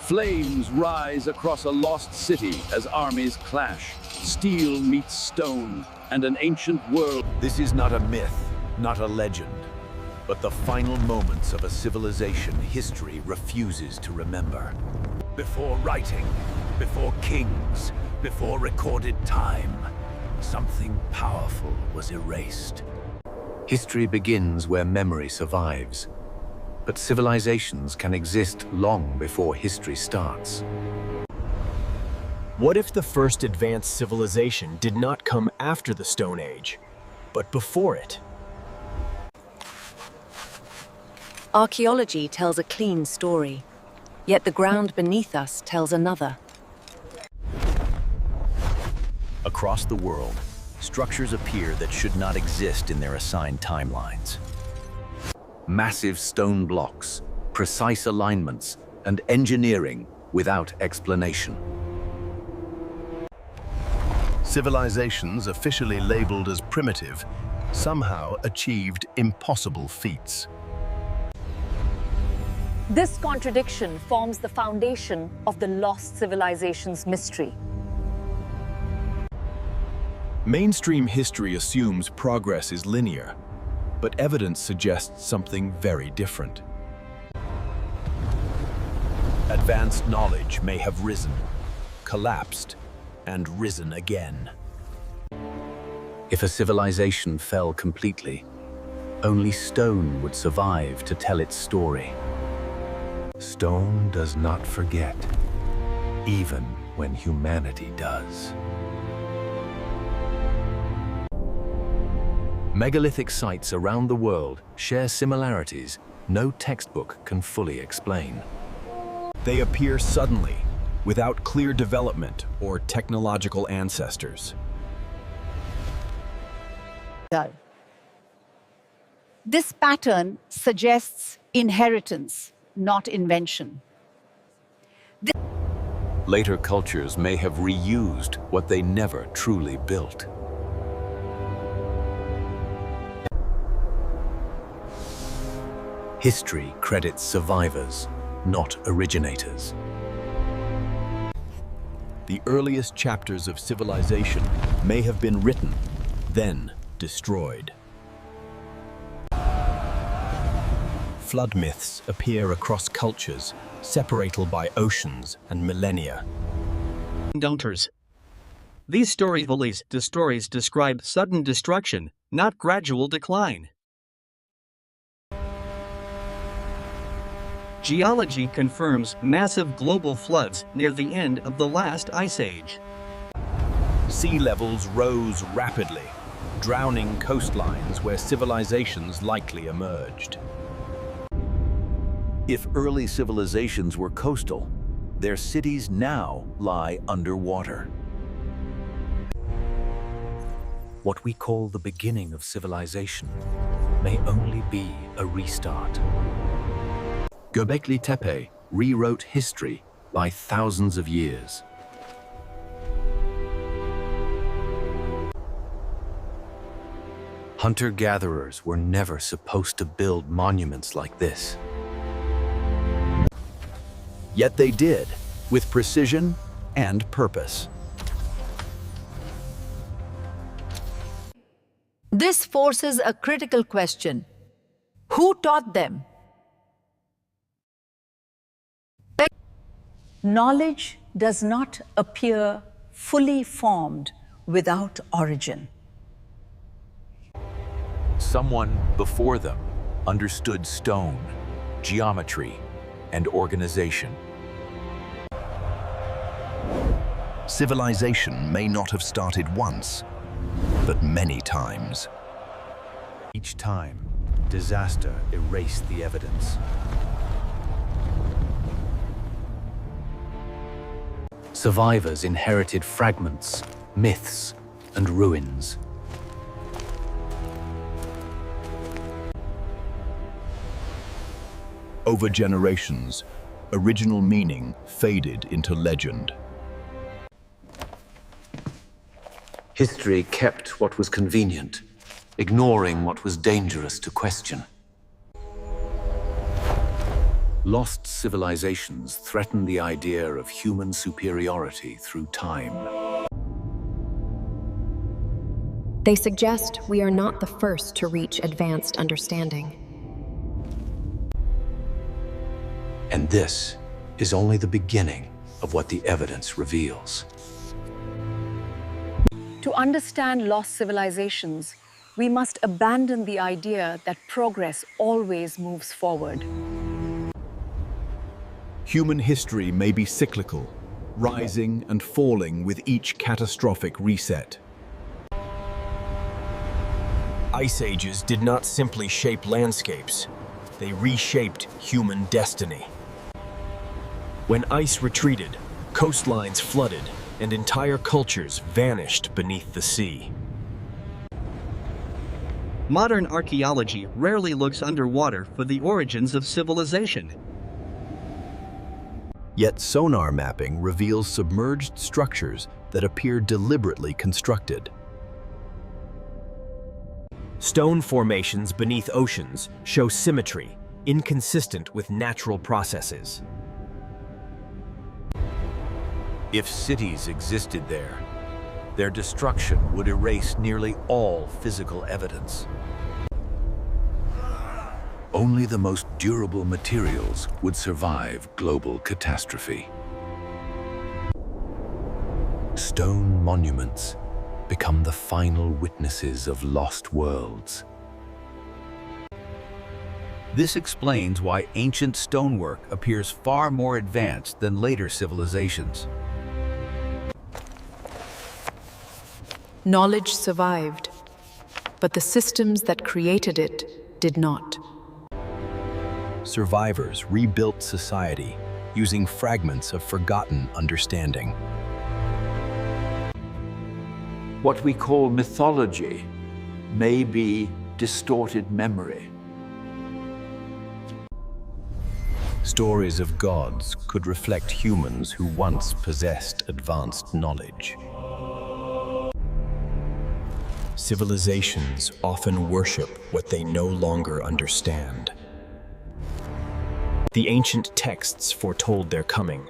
Flames rise across a lost city as armies clash. Steel meets stone, and an ancient world. This is not a myth, not a legend, but the final moments of a civilization history refuses to remember. Before writing, before kings, before recorded time, something powerful was erased. History begins where memory survives, but civilizations can exist long before history starts. What if the first advanced civilization did not come after the Stone Age, but before it? Archaeology tells a clean story, yet the ground beneath us tells another. Across the world, structures appear that should not exist in their assigned timelines. Massive stone blocks, precise alignments, and engineering without explanation. Civilizations officially labeled as primitive somehow achieved impossible feats. This contradiction forms the foundation of the lost civilization's mystery. Mainstream history assumes progress is linear, but evidence suggests something very different. Advanced knowledge may have risen, collapsed, and risen again. If a civilization fell completely, only stone would survive to tell its story. Stone does not forget, even when humanity does. Megalithic sites around the world share similarities no textbook can fully explain. They appear suddenly, without clear development or technological ancestors. This pattern suggests inheritance, not invention. Later cultures may have reused what they never truly built. History credits survivors, not originators. The earliest chapters of civilization may have been written, then destroyed. Flood myths appear across cultures, separated by oceans and millennia. Encounters. These stories describe sudden destruction, not gradual decline. Geology confirms massive global floods near the end of the last ice age. Sea levels rose rapidly, drowning coastlines where civilizations likely emerged. If early civilizations were coastal, their cities now lie underwater. What we call the beginning of civilization may only be a restart. Göbekli Tepe rewrote history by thousands of years. Hunter-gatherers were never supposed to build monuments like this. Yet they did, with precision and purpose. This forces a critical question. Who taught them? Knowledge does not appear fully formed without origin. Someone before them understood stone, geometry, and organization. Civilization may not have started once, but many times. Each time, disaster erased the evidence. Survivors inherited fragments, myths, and ruins. Over generations, original meaning faded into legend. History kept what was convenient, ignoring what was dangerous to question. Lost civilizations threaten the idea of human superiority through time. They suggest we are not the first to reach advanced understanding. And this is only the beginning of what the evidence reveals. To understand lost civilizations, we must abandon the idea that progress always moves forward. Human history may be cyclical, rising and falling with each catastrophic reset. Ice ages did not simply shape landscapes, they reshaped human destiny. When ice retreated, coastlines flooded, and entire cultures vanished beneath the sea. Modern archaeology rarely looks underwater for the origins of civilization. Yet sonar mapping reveals submerged structures that appear deliberately constructed. Stone formations beneath oceans show symmetry, inconsistent with natural processes. If cities existed there, their destruction would erase nearly all physical evidence. Only the most durable materials would survive global catastrophe. Stone monuments become the final witnesses of lost worlds. This explains why ancient stonework appears far more advanced than later civilizations. Knowledge survived, but the systems that created it did not. Survivors rebuilt society using fragments of forgotten understanding. What we call mythology may be distorted memory. Stories of gods could reflect humans who once possessed advanced knowledge. Civilizations often worship what they no longer understand. The ancient texts foretold their coming.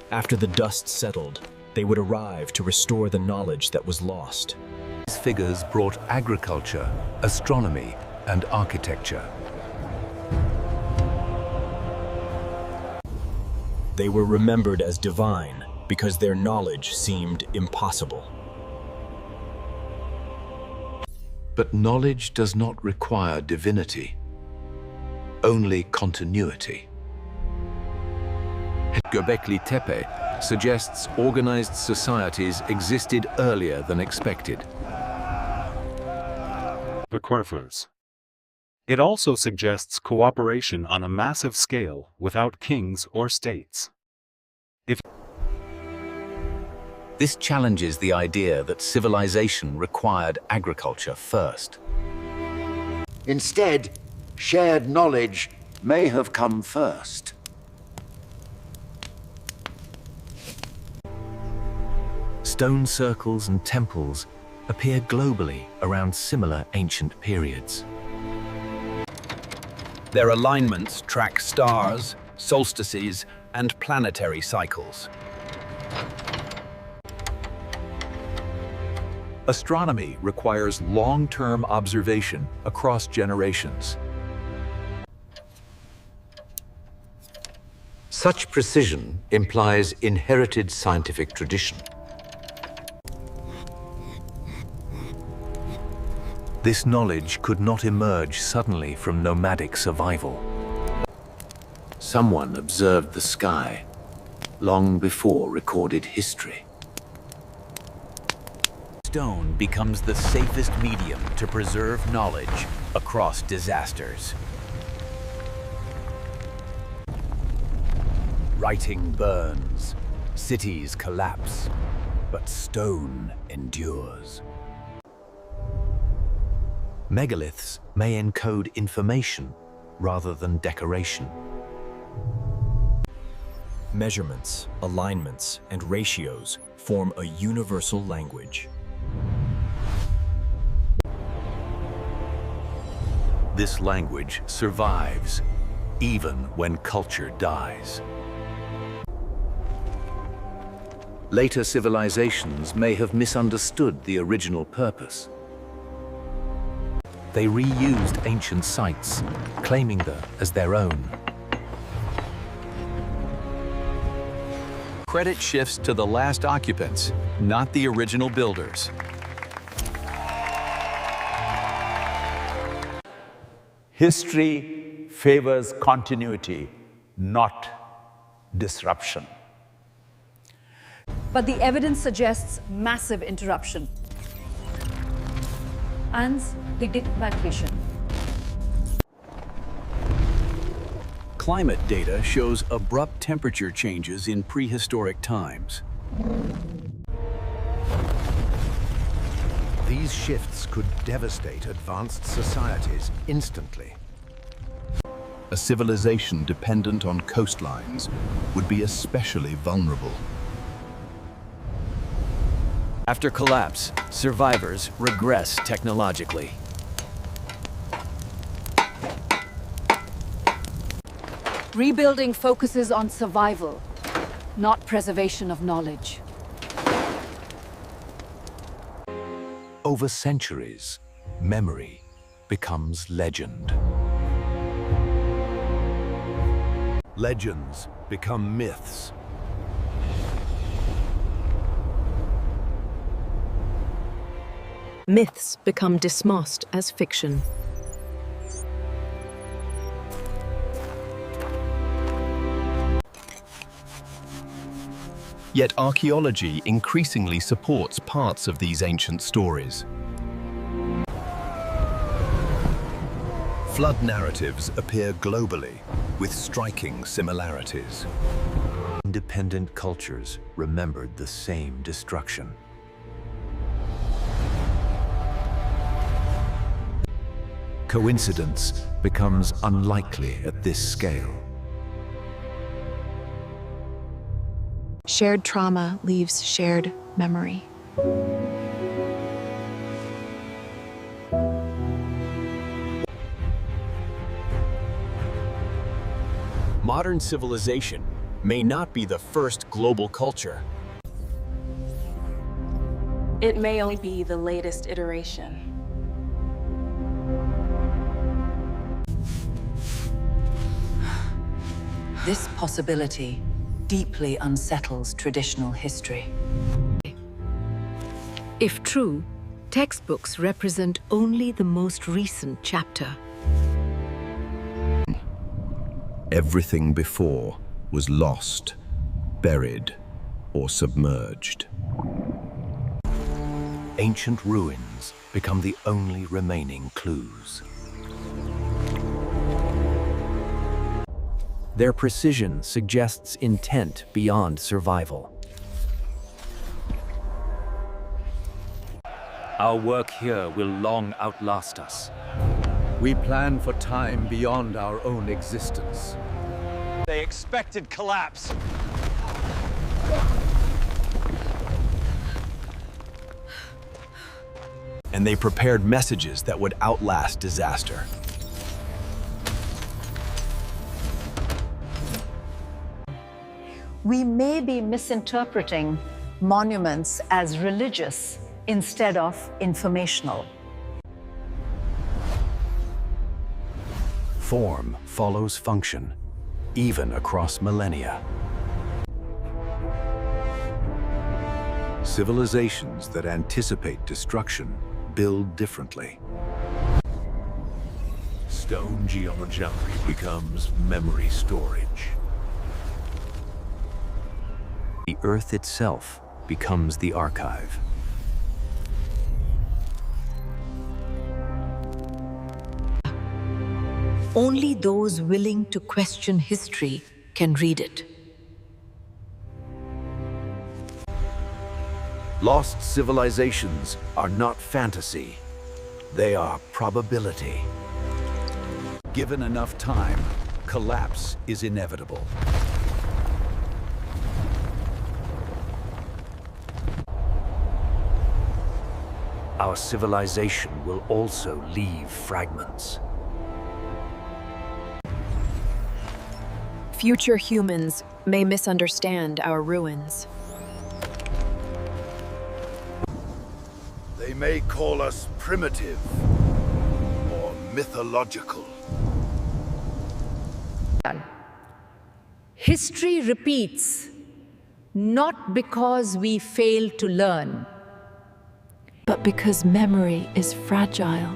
After the dust settled, they would arrive to restore the knowledge that was lost. These figures brought agriculture, astronomy, and architecture. They were remembered as divine because their knowledge seemed impossible. But knowledge does not require divinity, only continuity. Göbekli Tepe suggests organized societies existed earlier than expected. The Pharaohs. It also suggests cooperation on a massive scale without kings or states. This challenges the idea that civilization required agriculture first. Instead, shared knowledge may have come first. Stone circles and temples appear globally around similar ancient periods. Their alignments track stars, solstices, and planetary cycles. Astronomy requires long-term observation across generations. Such precision implies inherited scientific tradition. This knowledge could not emerge suddenly from nomadic survival. Someone observed the sky long before recorded history. Stone becomes the safest medium to preserve knowledge across disasters. Writing burns, cities collapse, but stone endures. Megaliths may encode information rather than decoration. Measurements, alignments, and ratios form a universal language. This language survives even when culture dies. Later civilizations may have misunderstood the original purpose. They reused ancient sites, claiming them as their own. Credit shifts to the last occupants, not the original builders. History favors continuity, not disruption. But the evidence suggests massive interruption. Ans evacuation. Climate data shows abrupt temperature changes in prehistoric times. These shifts could devastate advanced societies instantly. A civilization dependent on coastlines would be especially vulnerable. After collapse, survivors regress technologically. Rebuilding focuses on survival, not preservation of knowledge. Over centuries, memory becomes legend. Legends become myths. Myths become dismissed as fiction. Yet archaeology increasingly supports parts of these ancient stories. Flood narratives appear globally, with striking similarities. Independent cultures remembered the same destruction. Coincidence becomes unlikely at this scale. Shared trauma leaves shared memory. Modern civilization may not be the first global culture. It may only be the latest iteration. This possibility deeply unsettles traditional history. If true, textbooks represent only the most recent chapter. Everything before was lost, buried, or submerged. Ancient ruins become the only remaining clues. Their precision suggests intent beyond survival. Our work here will long outlast us. We plan for time beyond our own existence. They expected collapse. And they prepared messages that would outlast disaster. We may be misinterpreting monuments as religious instead of informational. Form follows function, even across millennia. Civilizations that anticipate destruction build differently. Stone geometry becomes memory storage. The Earth itself becomes the archive. Only those willing to question history can read it. Lost civilizations are not fantasy. They are probability. Given enough time, collapse is inevitable. Our civilization will also leave fragments. Future humans may misunderstand our ruins. They may call us primitive or mythological. History repeats, not because we fail to learn, but because memory is fragile.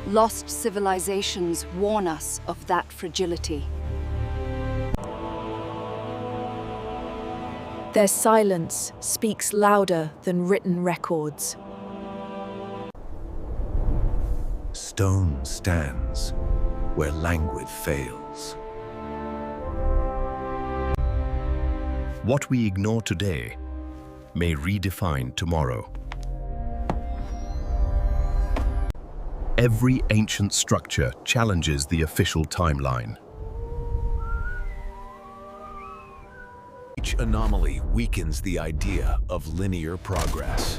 Lost civilizations warn us of that fragility. Their silence speaks louder than written records. Stone stands where language fails. What we ignore today may redefine tomorrow. Every ancient structure challenges the official timeline. Each anomaly weakens the idea of linear progress.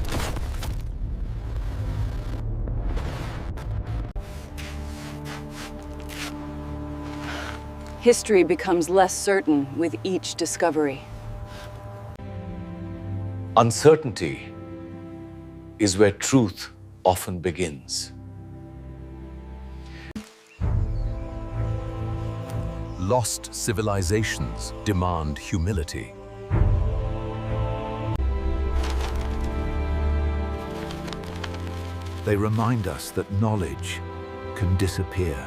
History becomes less certain with each discovery. Uncertainty is where truth often begins. Lost civilizations demand humility. They remind us that knowledge can disappear.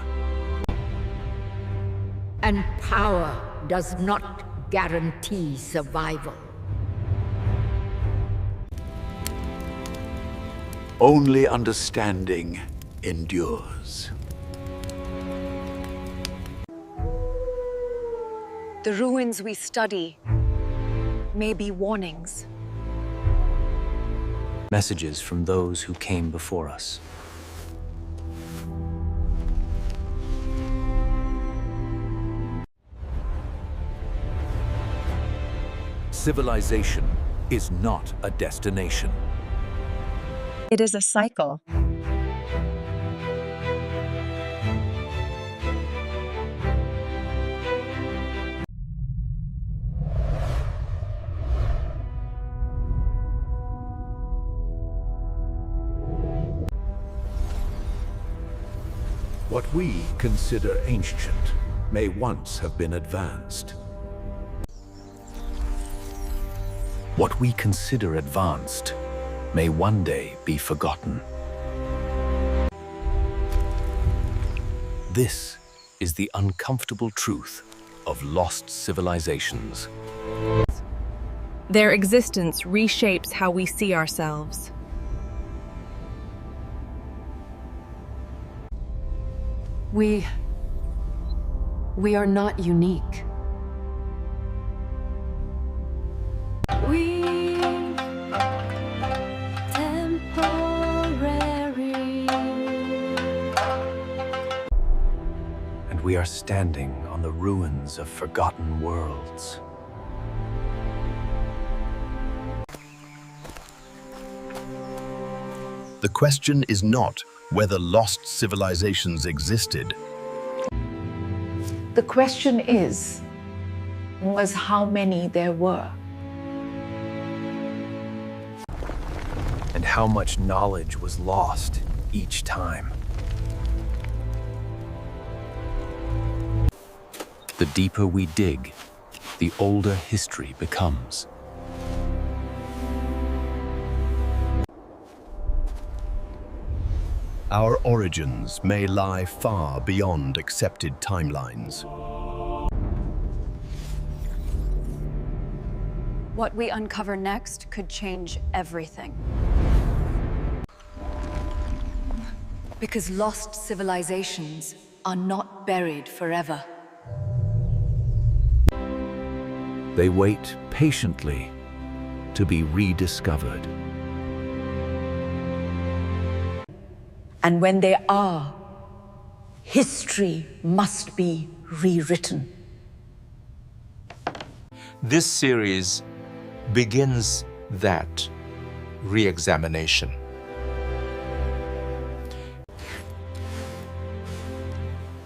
and power does not guarantee survival. Only understanding endures. The ruins we study may be warnings. Messages from those who came before us. Civilization is not a destination. It is a cycle. What we consider ancient may once have been advanced. What we consider advanced may one day be forgotten. This is the uncomfortable truth of lost civilizations. Their existence reshapes how we see ourselves. We are not unique. We temporary. And we are standing on the ruins of forgotten worlds. The question is not whether lost civilizations existed. The question was how many there were. And how much knowledge was lost each time. The deeper we dig, the older history becomes. Our origins may lie far beyond accepted timelines. What we uncover next could change everything. Because lost civilizations are not buried forever. They wait patiently to be rediscovered. And when they are, history must be rewritten. This series begins that re-examination.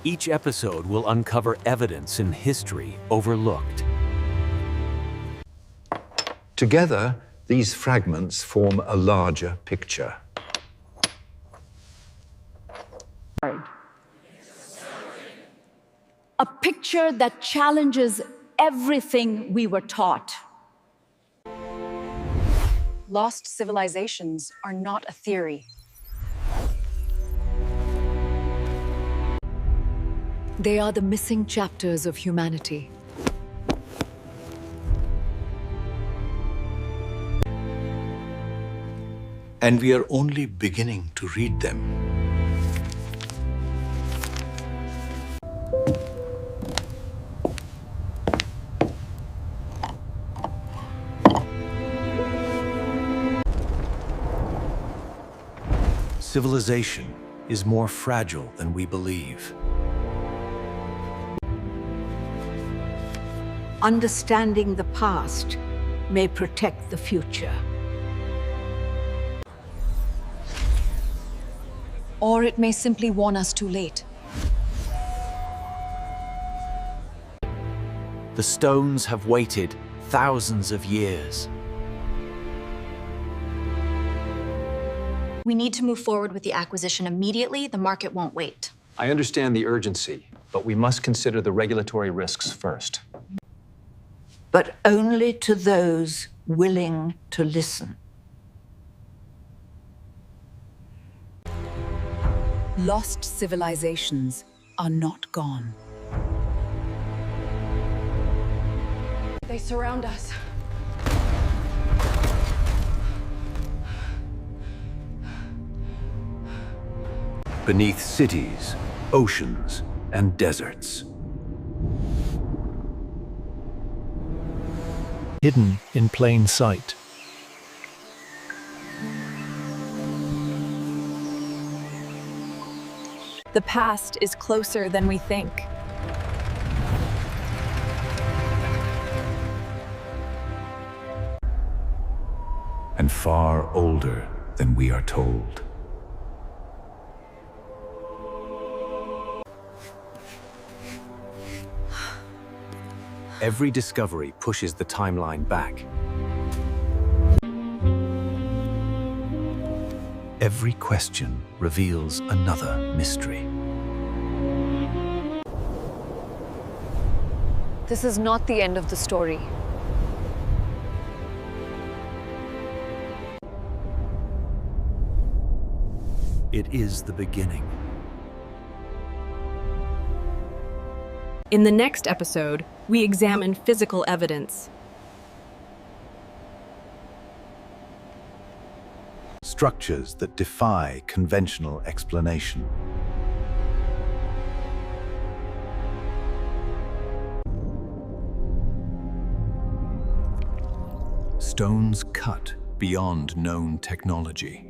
Each episode will uncover evidence in history overlooked. Together, these fragments form a larger picture. A picture that challenges everything we were taught. Lost civilizations are not a theory. They are the missing chapters of humanity. And we are only beginning to read them. Civilization is more fragile than we believe. Understanding the past may protect the future. Or it may simply warn us too late. The stones have waited thousands of years. We need to move forward with the acquisition immediately. The market won't wait. I understand the urgency, but we must consider the regulatory risks first. But only to those willing to listen. Lost civilizations are not gone. They surround us. Beneath cities, oceans, and deserts. Hidden in plain sight. The past is closer than we think. And far older than we are told. Every discovery pushes the timeline back. Every question reveals another mystery. This is not the end of the story. It is the beginning. In the next episode, we examine physical evidence. Structures that defy conventional explanation. Stones cut beyond known technology.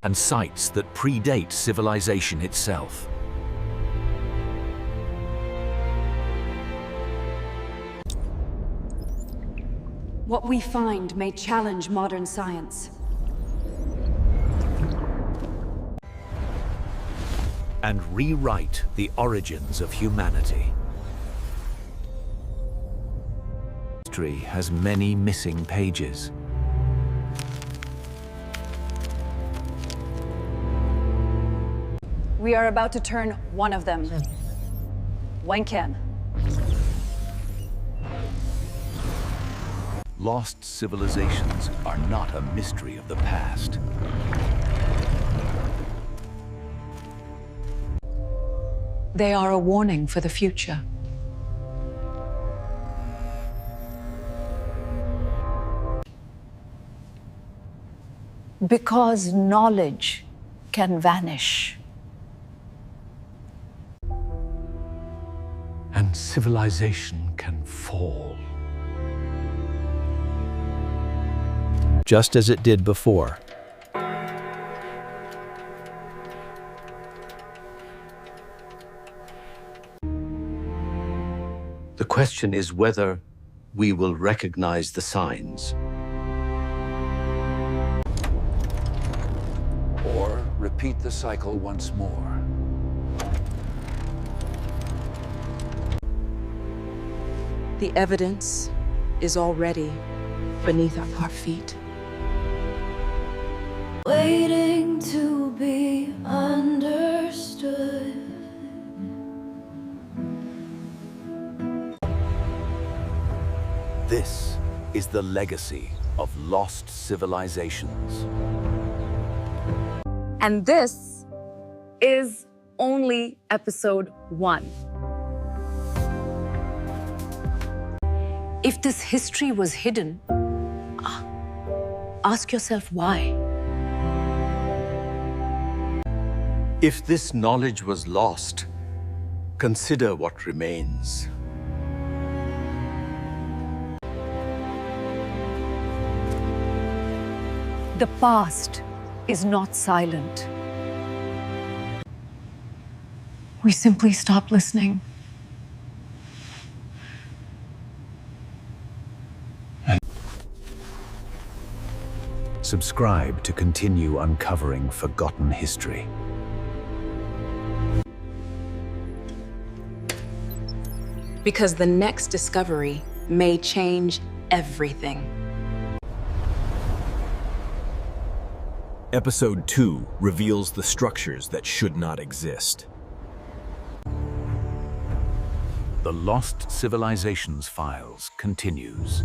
And sites that predate civilization itself. What we find may challenge modern science. And rewrite the origins of humanity. History has many missing pages. We are about to turn one of them. Wenken. Lost civilizations are not a mystery of the past. They are a warning for the future. Because knowledge can vanish. And civilization can fall. Just as it did before. The question is whether we will recognize the signs. Or repeat the cycle once more. The evidence is already beneath our feet. Waiting to be understood. This is the legacy of lost civilizations. And this is only episode 1. If this history was hidden, ask yourself why. If this knowledge was lost, consider what remains. The past is not silent. We simply stop listening. Subscribe to continue uncovering forgotten history. Because the next discovery may change everything. Episode 2 reveals the structures that should not exist. The Lost Civilizations Files continues.